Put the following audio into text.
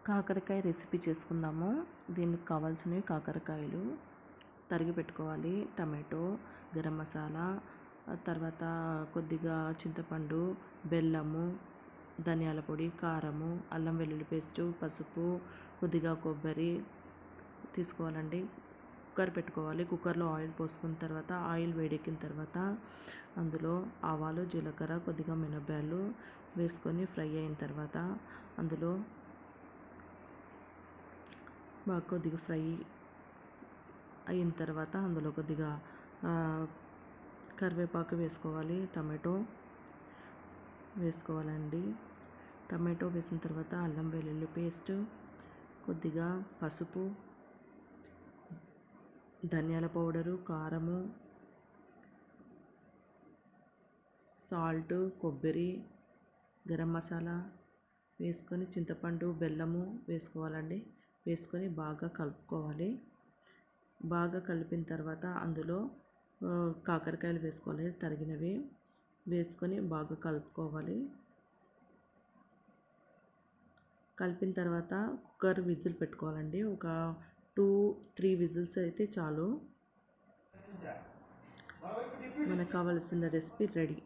కాకరకాయ రెసిపీ చేసుకుందాము. దీనికి కావాల్సినవి కాకరకాయలు తరిగి పెట్టుకోవాలి, టమాటో, గరం మసాలా, తర్వాత కొద్దిగా చింతపండు, బెల్లము, ధనియాల పొడి, కారము, అల్లం వెల్లుల్లి పేస్టు, పసుపు, కొద్దిగా కొబ్బరి తీసుకోవాలండి. కుక్కర్ పెట్టుకోవాలి. కుక్కర్లో ఆయిల్ పోసుకున్న తర్వాత ఆయిల్ వేడెక్కిన తర్వాత అందులో ఆవాలు, జీలకర్ర, కొద్దిగా మినపప్పాలు వేసుకొని ఫ్రై అయిన తర్వాత అందులో కొద్దిగా ఫ్రై అయిన తర్వాత అందులో కొద్దిగా కరివేపాకు వేసుకోవాలి. టమాటో వేసుకోవాలండి. టమాటో వేసిన తర్వాత అల్లం వెల్లుల్లి పేస్ట్, కొద్దిగా పసుపు, ధనియాల పౌడరు, కారము, సాల్ట్, కొబ్బరి, గరం మసాలా వేసుకొని చింతపండు, బెల్లము వేసుకోవాలండి. వేసుకొని బాగా కలుపుకోవాలి. బాగా కలిపిన తర్వాత అందులో కాకరకాయలు వేసుకోవాలి, తరిగినవి వేసుకొని బాగా కలుపుకోవాలి. కలిపిన తర్వాత కుక్కర్ విజిల్ పెట్టుకోవాలండి. ఒక 2-3 విజిల్స్ అయితే చాలు. మనకు కావాల్సిన రెసిపీ రెడీ.